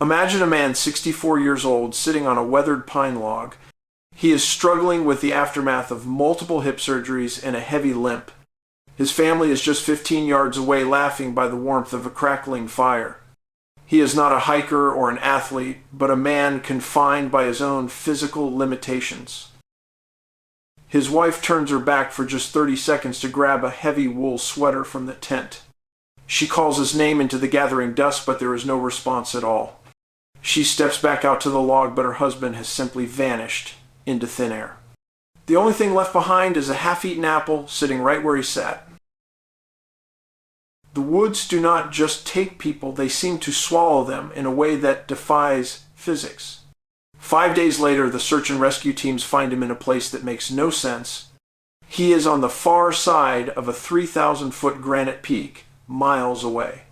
Imagine a man 64 years old sitting on a weathered pine log. He is struggling with the aftermath of multiple hip surgeries and a heavy limp. His family is just 15 yards away, laughing by the warmth of a crackling fire. He is not a hiker or an athlete, but a man confined by his own physical limitations. His wife turns her back for just 30 seconds to grab a heavy wool sweater from the tent. She calls his name into the gathering dusk, but there is no response at all. She steps back out to the log, but her husband has simply vanished into thin air. The only thing left behind is a half-eaten apple sitting right where he sat. The woods do not just take people, they seem to swallow them in a way that defies physics. 5 days later, the search and rescue teams find him in a place that makes no sense. He is on the far side of a 3,000-foot granite peak, miles away.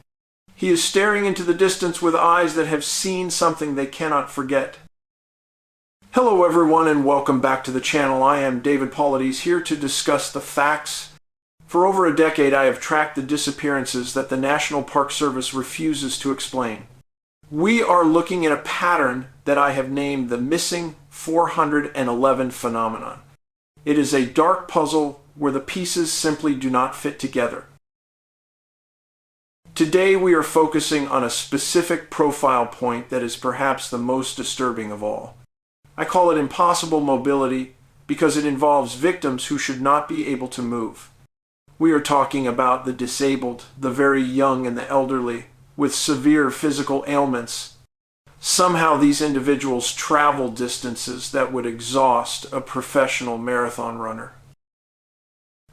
He is staring into the distance with eyes that have seen something they cannot forget. Hello everyone and welcome back to the channel. I am David Paulides, here to discuss the facts. For over a decade I have tracked the disappearances that the National Park Service refuses to explain. We are looking at a pattern that I have named the Missing 411 phenomenon. It is a dark puzzle where the pieces simply do not fit together. Today we are focusing on a specific profile point that is perhaps the most disturbing of all. I call it impassable mobility because it involves victims who should not be able to move. We are talking about the disabled, the very young and the elderly, with severe physical ailments. Somehow these individuals travel distances that would exhaust a professional marathon runner.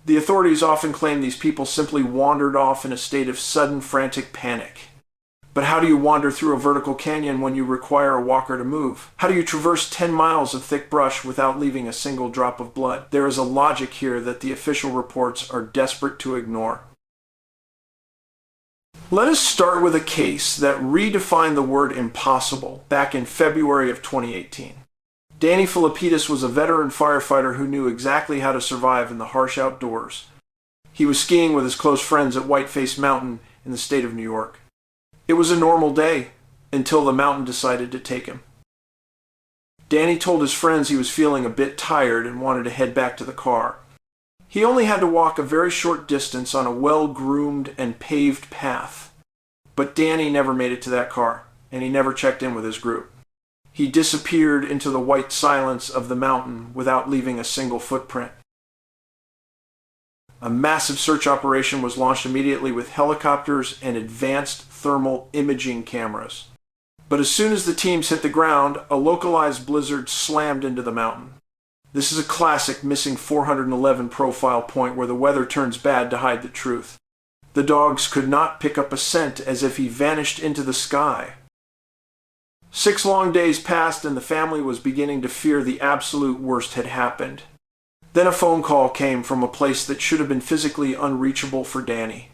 The authorities often claim these people simply wandered off in a state of sudden frantic panic. But how do you wander through a vertical canyon when you require a walker to move? How do you traverse 10 miles of thick brush without leaving a single drop of blood? There is a logic here that the official reports are desperate to ignore. Let us start with a case that redefined the word impossible back in February of 2018. Danny Filippidis was a veteran firefighter who knew exactly how to survive in the harsh outdoors. He was skiing with his close friends at Whiteface Mountain in the state of New York. It was a normal day until the mountain decided to take him. Danny told his friends he was feeling a bit tired and wanted to head back to the car. He only had to walk a very short distance on a well-groomed and paved path. But Danny never made it to that car, and he never checked in with his group. He disappeared into the white silence of the mountain without leaving a single footprint. A massive search operation was launched immediately with helicopters and advanced thermal imaging cameras. But as soon as the teams hit the ground, a localized blizzard slammed into the mountain. This is a classic Missing 411 profile point where the weather turns bad to hide the truth. The dogs could not pick up a scent, as if he vanished into the sky. 6 long days passed and the family was beginning to fear the absolute worst had happened. Then a phone call came from a place that should have been physically unreachable for Danny.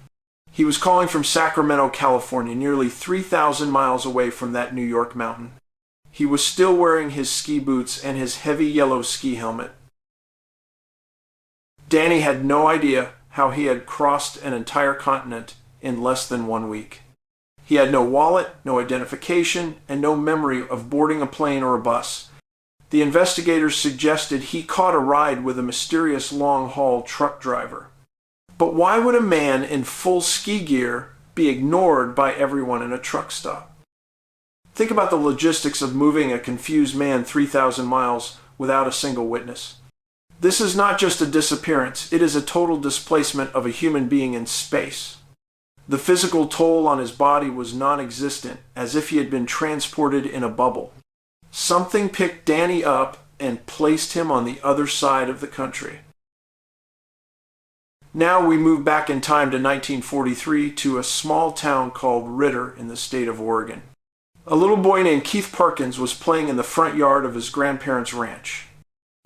He was calling from Sacramento, California, nearly 3,000 miles away from that New York mountain. He was still wearing his ski boots and his heavy yellow ski helmet. Danny had no idea how he had crossed an entire continent in less than 1 week. He had no wallet, no identification, and no memory of boarding a plane or a bus. The investigators suggested he caught a ride with a mysterious long-haul truck driver. But why would a man in full ski gear be ignored by everyone in a truck stop? Think about the logistics of moving a confused man 3,000 miles without a single witness. This is not just a disappearance, it is a total displacement of a human being in space. The physical toll on his body was non-existent, as if he had been transported in a bubble. Something picked Danny up and placed him on the other side of the country. Now we move back in time to 1943 to a small town called Ritter in the state of Oregon. A little boy named Keith Parkins was playing in the front yard of his grandparents' ranch.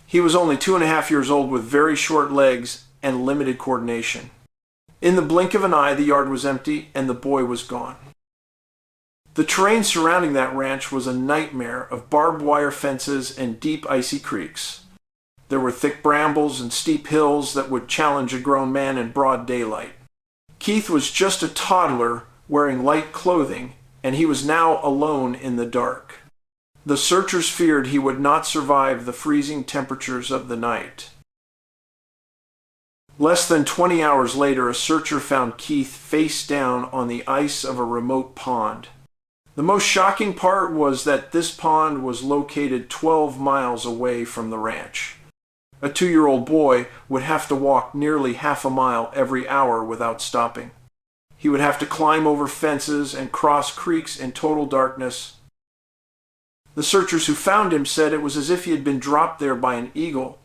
He was only 2.5 years old with very short legs and limited coordination. In the blink of an eye, the yard was empty and the boy was gone. The terrain surrounding that ranch was a nightmare of barbed wire fences and deep icy creeks. There were thick brambles and steep hills that would challenge a grown man in broad daylight. Keith was just a toddler wearing light clothing and he was now alone in the dark. The searchers feared he would not survive the freezing temperatures of the night. Less than 20 hours later, a searcher found Keith face down on the ice of a remote pond. The most shocking part was that this pond was located 12 miles away from the ranch. A 2-year-old boy would have to walk nearly half a mile every hour without stopping. He would have to climb over fences and cross creeks in total darkness. The searchers who found him said it was as if he had been dropped there by an eagle.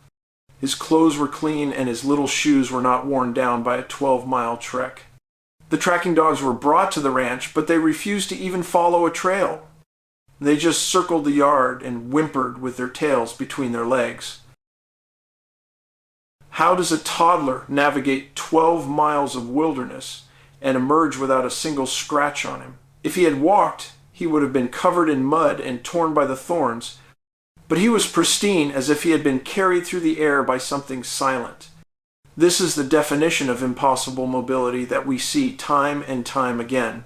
His clothes were clean and his little shoes were not worn down by a 12-mile trek. The tracking dogs were brought to the ranch, but they refused to even follow a trail. They just circled the yard and whimpered with their tails between their legs. How does a toddler navigate 12 miles of wilderness and emerge without a single scratch on him? If he had walked, he would have been covered in mud and torn by the thorns, but he was pristine, as if he had been carried through the air by something silent. This is the definition of impossible mobility that we see time and time again.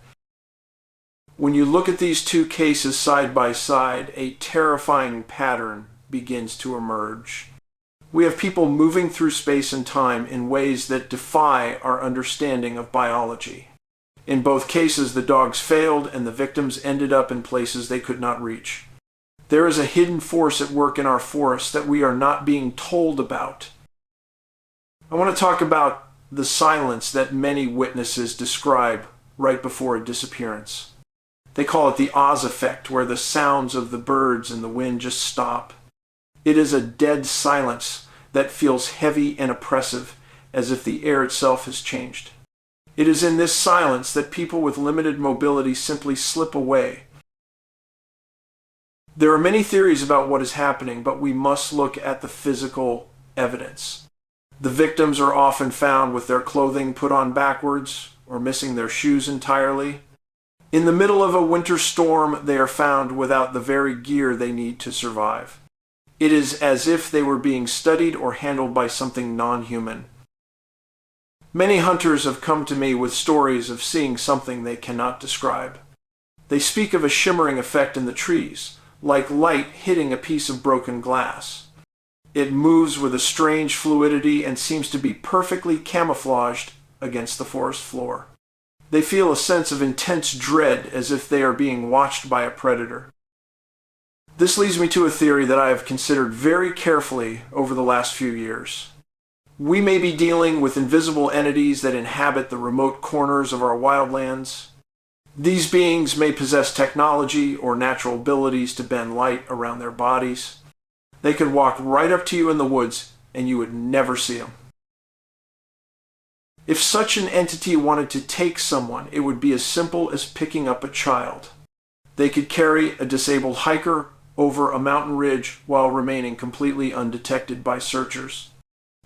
When you look at these two cases side by side, a terrifying pattern begins to emerge. We have people moving through space and time in ways that defy our understanding of biology. In both cases, the dogs failed and the victims ended up in places they could not reach. There is a hidden force at work in our forests that we are not being told about. I want to talk about the silence that many witnesses describe right before a disappearance. They call it the Oz effect, where the sounds of the birds and the wind just stop. It is a dead silence that feels heavy and oppressive, as if the air itself has changed. It is in this silence that people with limited mobility simply slip away. There are many theories about what is happening, but we must look at the physical evidence. The victims are often found with their clothing put on backwards or missing their shoes entirely. In the middle of a winter storm, they are found without the very gear they need to survive. It is as if they were being studied or handled by something non-human. Many hunters have come to me with stories of seeing something they cannot describe. They speak of a shimmering effect in the trees, like light hitting a piece of broken glass. It moves with a strange fluidity and seems to be perfectly camouflaged against the forest floor. They feel a sense of intense dread, as if they are being watched by a predator. This leads me to a theory that I have considered very carefully over the last few years. We may be dealing with invisible entities that inhabit the remote corners of our wildlands. These beings may possess technology or natural abilities to bend light around their bodies. They could walk right up to you in the woods and you would never see them. If such an entity wanted to take someone, it would be as simple as picking up a child. They could carry a disabled hiker over a mountain ridge while remaining completely undetected by searchers.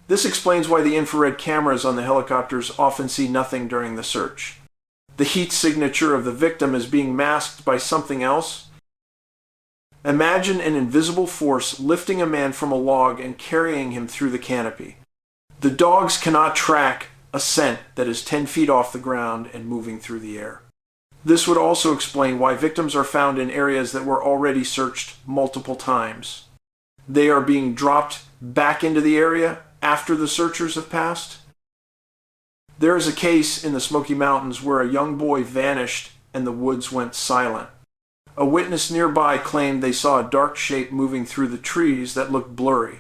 This explains why the infrared cameras on the helicopters often see nothing during the search. The heat signature of the victim is being masked by something else. Imagine an invisible force lifting a man from a log and carrying him through the canopy. The dogs cannot track a scent that is 10 feet off the ground and moving through the air. This would also explain why victims are found in areas that were already searched multiple times. They are being dropped back into the area after the searchers have passed. There is a case in the Smoky Mountains where a young boy vanished and the woods went silent. A witness nearby claimed they saw a dark shape moving through the trees that looked blurry.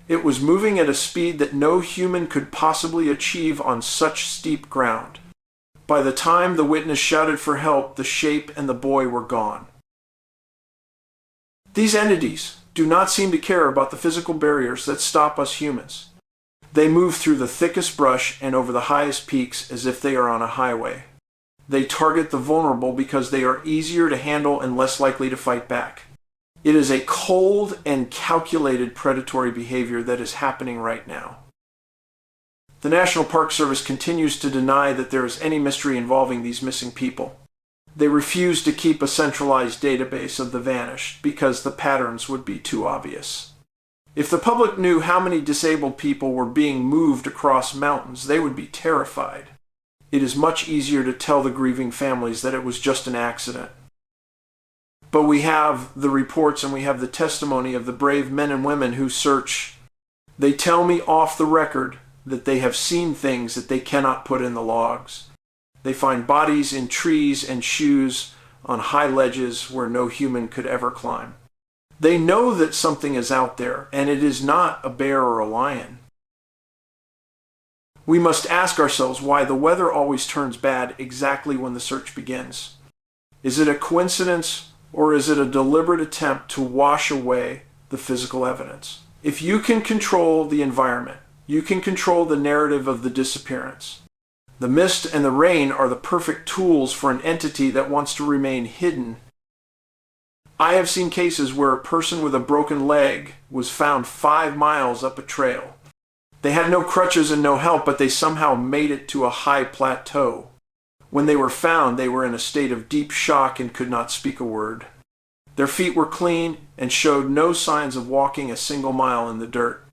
It was moving at a speed that no human could possibly achieve on such steep ground. By the time the witness shouted for help, the shape and the boy were gone. These entities do not seem to care about the physical barriers that stop us humans. They move through the thickest brush and over the highest peaks as if they are on a highway. They target the vulnerable because they are easier to handle and less likely to fight back. It is a cold and calculated predatory behavior that is happening right now. The National Park Service continues to deny that there is any mystery involving these missing people. They refuse to keep a centralized database of the vanished because the patterns would be too obvious. If the public knew how many disabled people were being moved across mountains, they would be terrified. It is much easier to tell the grieving families that it was just an accident. But we have the reports and we have the testimony of the brave men and women who search. They tell me off the record that they have seen things that they cannot put in the logs. They find bodies in trees and shoes on high ledges where no human could ever climb. They know that something is out there, and it is not a bear or a lion. We must ask ourselves why the weather always turns bad exactly when the search begins. Is it a coincidence, or is it a deliberate attempt to wash away the physical evidence? If you can control the environment, you can control the narrative of the disappearance. The mist and the rain are the perfect tools for an entity that wants to remain hidden. I have seen cases where a person with a broken leg was found 5 miles up a trail. They had no crutches and no help, but they somehow made it to a high plateau. When they were found, they were in a state of deep shock and could not speak a word. Their feet were clean and showed no signs of walking a single mile in the dirt.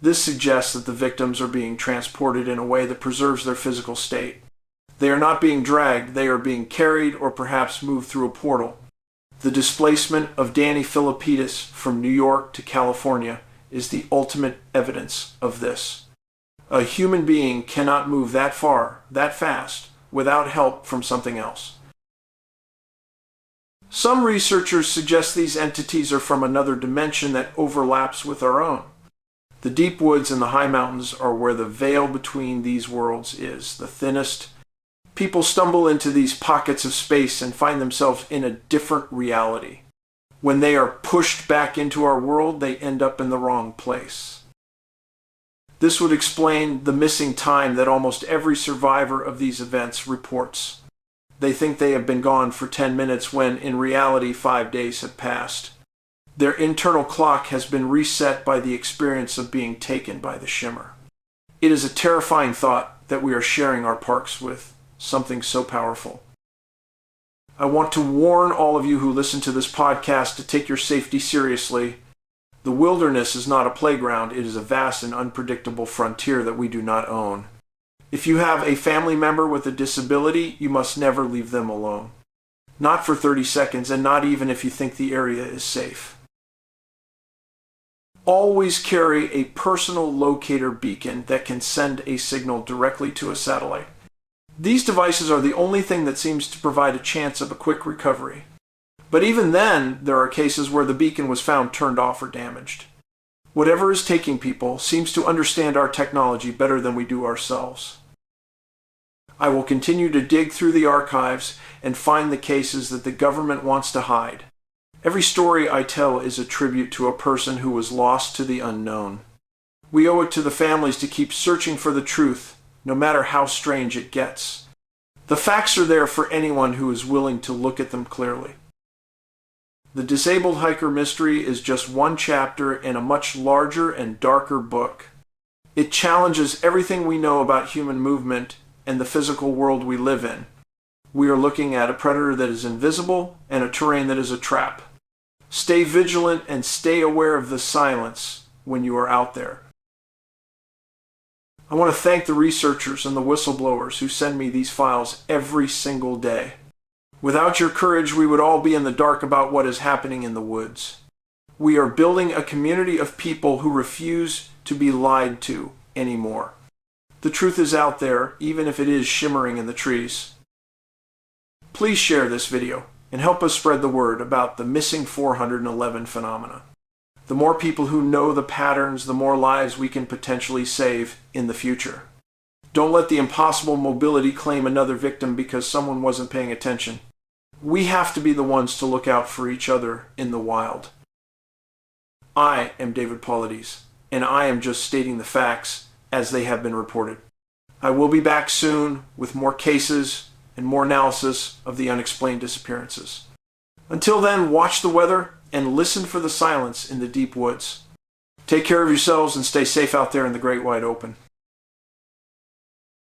This suggests that the victims are being transported in a way that preserves their physical state. They are not being dragged, they are being carried or perhaps moved through a portal. The displacement of Danny Filippidis from New York to California is the ultimate evidence of this. A human being cannot move that far, that fast, without help from something else. Some researchers suggest these entities are from another dimension that overlaps with our own. The deep woods and the high mountains are where the veil between these worlds is the thinnest. People stumble into these pockets of space and find themselves in a different reality. When they are pushed back into our world, they end up in the wrong place. This would explain the missing time that almost every survivor of these events reports. They think they have been gone for 10 minutes when, in reality, 5 days have passed. Their internal clock has been reset by the experience of being taken by the shimmer. It is a terrifying thought that we are sharing our parks with something so powerful. I want to warn all of you who listen to this podcast to take your safety seriously. The wilderness is not a playground. It is a vast and unpredictable frontier that we do not own. If you have a family member with a disability, you must never leave them alone. Not for 30 seconds, and not even if you think the area is safe. Always carry a personal locator beacon that can send a signal directly to a satellite. These devices are the only thing that seems to provide a chance of a quick recovery. But even then, there are cases where the beacon was found turned off or damaged. Whatever is taking people seems to understand our technology better than we do ourselves. I will continue to dig through the archives and find the cases that the government wants to hide. Every story I tell is a tribute to a person who was lost to the unknown. We owe it to the families to keep searching for the truth, no matter how strange it gets. The facts are there for anyone who is willing to look at them clearly. The Disabled Hiker Mystery is just one chapter in a much larger and darker book. It challenges everything we know about human movement and the physical world we live in. We are looking at a predator that is invisible and a terrain that is a trap. Stay vigilant and stay aware of the silence when you are out there. I want to thank the researchers and the whistleblowers who send me these files every single day. Without your courage, we would all be in the dark about what is happening in the woods. We are building a community of people who refuse to be lied to anymore. The truth is out there, even if it is shimmering in the trees. Please share this video and help us spread the word about the missing 411 phenomena. The more people who know the patterns, the more lives we can potentially save in the future. Don't let the impossible mobility claim another victim because someone wasn't paying attention. We have to be the ones to look out for each other in the wild. I am David Paulides, and I am just stating the facts as they have been reported. I will be back soon with more cases and more analysis of the unexplained disappearances. Until then, watch the weather and listen for the silence in the deep woods. Take care of yourselves and stay safe out there in the great wide open.